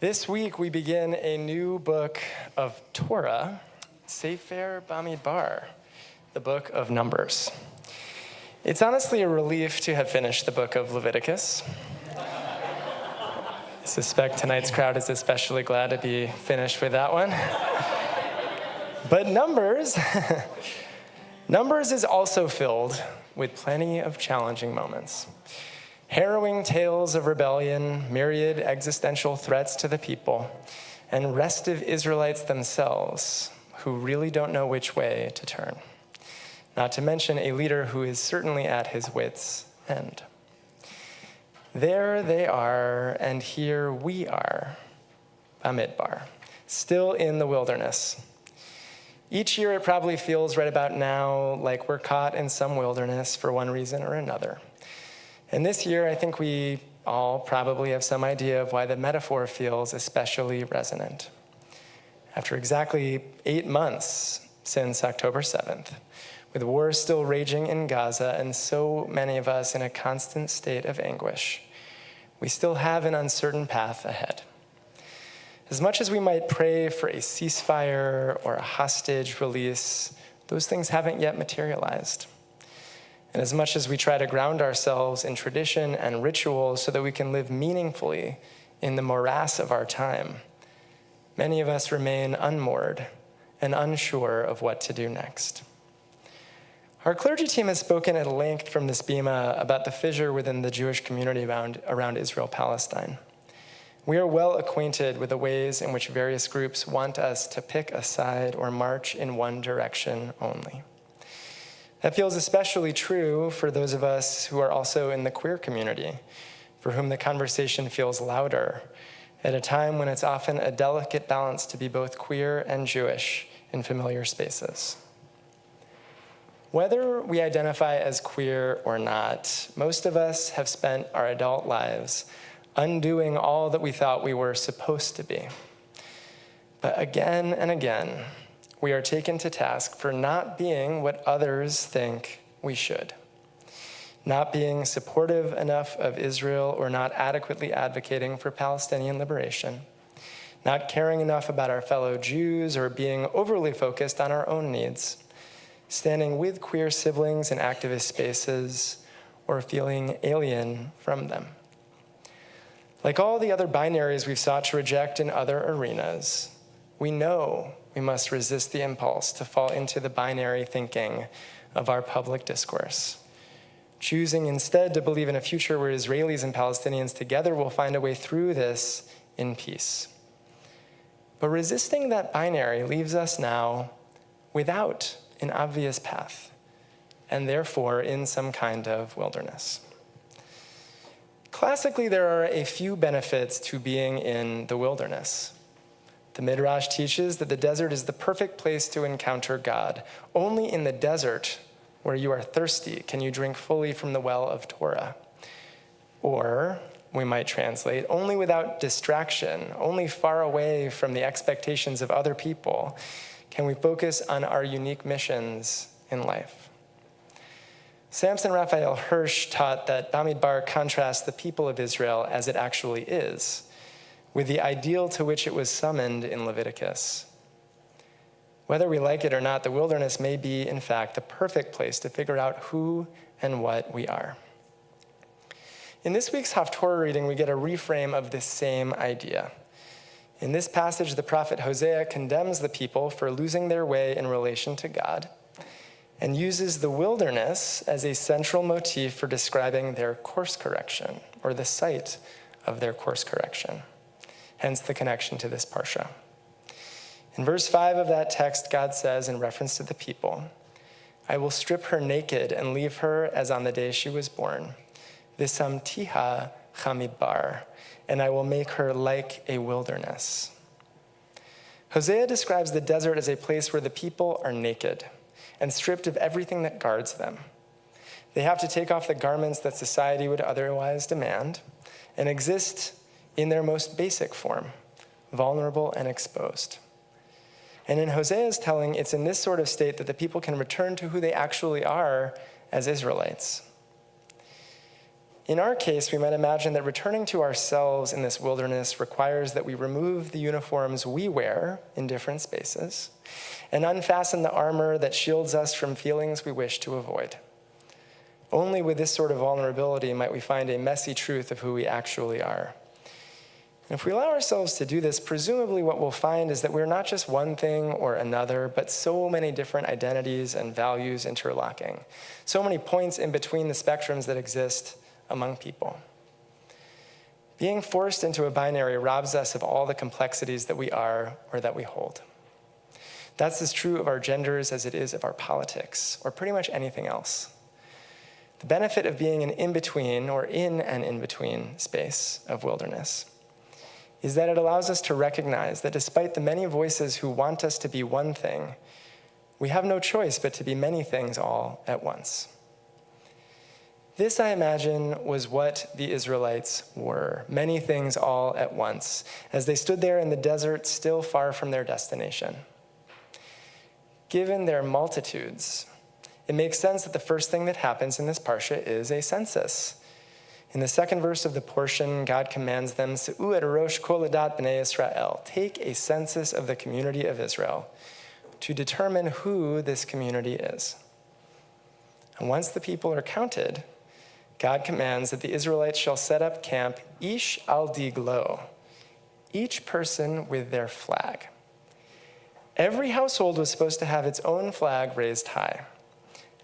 This week we begin a new book of Torah, Sefer Bamidbar, the book of Numbers. It's honestly a relief to have finished the book of Leviticus. I suspect tonight's crowd is especially glad to be finished with that one. But Numbers is also filled with plenty of challenging moments. Harrowing tales of rebellion, myriad existential threats to the people, and restive Israelites themselves who really don't know which way to turn. Not to mention a leader who is certainly at his wits' end. There they are, and here we are, Bamidbar, still in the wilderness. Each year it probably feels right about now like we're caught in some wilderness for one reason or another. And this year, I think we all probably have some idea of why the metaphor feels especially resonant. After exactly 8 months since October 7th, with war still raging in Gaza and so many of us in a constant state of anguish, we still have an uncertain path ahead. As much as we might pray for a ceasefire or a hostage release, those things haven't yet materialized. And as much as we try to ground ourselves in tradition and ritual so that we can live meaningfully in the morass of our time, many of us remain unmoored and unsure of what to do next. Our clergy team has spoken at length from this bima about the fissure within the Jewish community around Israel-Palestine. We are well acquainted with the ways in which various groups want us to pick a side or march in one direction only. That feels especially true for those of us who are also in the queer community, for whom the conversation feels louder, at a time when it's often a delicate balance to be both queer and Jewish in familiar spaces. Whether we identify as queer or not, most of us have spent our adult lives undoing all that we thought we were supposed to be. But again and again, we are taken to task for not being what others think we should, not being supportive enough of Israel or not adequately advocating for Palestinian liberation, not caring enough about our fellow Jews or being overly focused on our own needs, standing with queer siblings in activist spaces, or feeling alien from them. Like all the other binaries we've sought to reject in other arenas, we know we must resist the impulse to fall into the binary thinking of our public discourse, choosing instead to believe in a future where Israelis and Palestinians together will find a way through this in peace. But resisting that binary leaves us now without an obvious path, and therefore in some kind of wilderness. Classically, there are a few benefits to being in the wilderness. The Midrash teaches that the desert is the perfect place to encounter God. Only in the desert, where you are thirsty, can you drink fully from the well of Torah. Or, we might translate, only without distraction, only far away from the expectations of other people, can we focus on our unique missions in life. Samson Raphael Hirsch taught that Bamidbar contrasts the people of Israel as it actually is, with the ideal to which it was summoned in Leviticus. Whether we like it or not, the wilderness may be, in fact, the perfect place to figure out who and what we are. In this week's Haftorah reading, we get a reframe of this same idea. In this passage, the prophet Hosea condemns the people for losing their way in relation to God and uses the wilderness as a central motif for describing their course correction, or the site of their course correction. Hence the connection to this parsha. In verse 5 of that text, God says, in reference to the people, "I will strip her naked and leave her as on the day she was born. V'samtiha chamidbar, and I will make her like a wilderness." Hosea describes the desert as a place where the people are naked and stripped of everything that guards them. They have to take off the garments that society would otherwise demand and exist in their most basic form, vulnerable and exposed. And in Hosea's telling, it's in this sort of state that the people can return to who they actually are as Israelites. In our case, we might imagine that returning to ourselves in this wilderness requires that we remove the uniforms we wear in different spaces and unfasten the armor that shields us from feelings we wish to avoid. Only with this sort of vulnerability might we find a messy truth of who we actually are. And if we allow ourselves to do this, presumably what we'll find is that we're not just one thing or another, but so many different identities and values interlocking, so many points in between the spectrums that exist among people. Being forced into a binary robs us of all the complexities that we are or that we hold. That's as true of our genders as it is of our politics, or pretty much anything else. The benefit of being an in-between or in an in-between space of wilderness is that it allows us to recognize that despite the many voices who want us to be one thing, we have no choice but to be many things all at once. This, I imagine, was what the Israelites were, many things all at once, as they stood there in the desert, still far from their destination. Given their multitudes, it makes sense that the first thing that happens in this parsha is a census. In the second verse of the portion, God commands them, "Se'u et rosh kol adat b'nei Yisrael," take a census of the community of Israel to determine who this community is. And once the people are counted, God commands that the Israelites shall set up camp ish al diglo, each person with their flag. Every household was supposed to have its own flag raised high.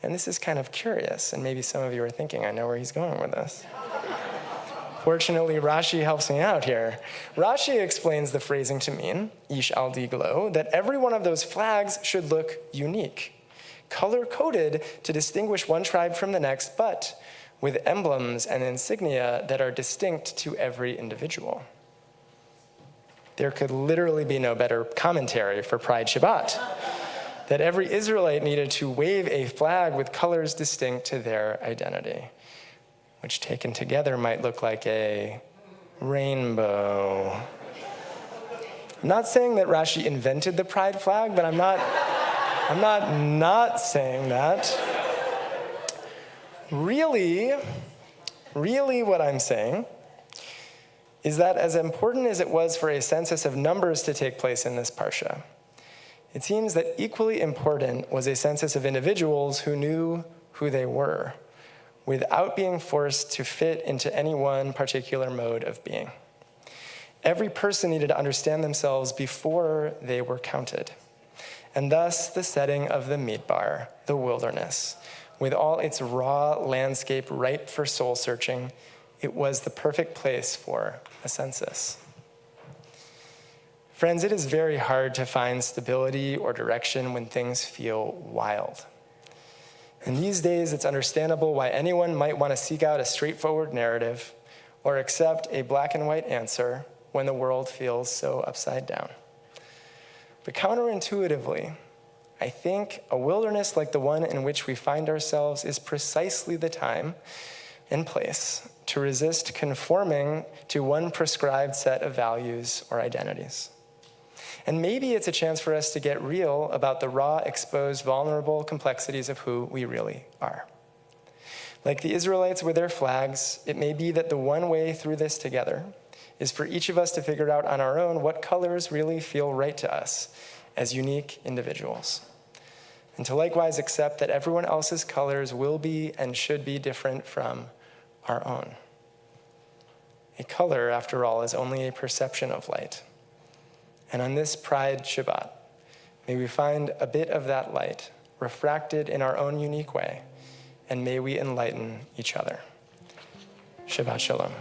And this is kind of curious, and maybe some of you are thinking, I know where he's going with this. Fortunately, Rashi helps me out here. Rashi explains the phrasing to mean, ish al diglo, that every one of those flags should look unique, color-coded to distinguish one tribe from the next, but with emblems and insignia that are distinct to every individual. There could literally be no better commentary for Pride Shabbat, that every Israelite needed to wave a flag with colors distinct to their identity, which taken together might look like a rainbow. I'm not saying that Rashi invented the pride flag, but I'm not saying that. Really what I'm saying is that as important as it was for a census of numbers to take place in this parsha, it seems that equally important was a census of individuals who knew who they were, without being forced to fit into any one particular mode of being. Every person needed to understand themselves before they were counted. And thus, the setting of the Bamidbar, the wilderness, with all its raw landscape ripe for soul searching, it was the perfect place for a census. Friends, it is very hard to find stability or direction when things feel wild. And these days, it's understandable why anyone might want to seek out a straightforward narrative or accept a black and white answer when the world feels so upside down. But counterintuitively, I think a wilderness like the one in which we find ourselves is precisely the time and place to resist conforming to one prescribed set of values or identities. And maybe it's a chance for us to get real about the raw, exposed, vulnerable complexities of who we really are. Like the Israelites with their flags, it may be that the one way through this together is for each of us to figure out on our own what colors really feel right to us as unique individuals. And to likewise accept that everyone else's colors will be and should be different from our own. A color, after all, is only a perception of light. And on this Pride Shabbat, may we find a bit of that light refracted in our own unique way, and may we enlighten each other. Shabbat Shalom.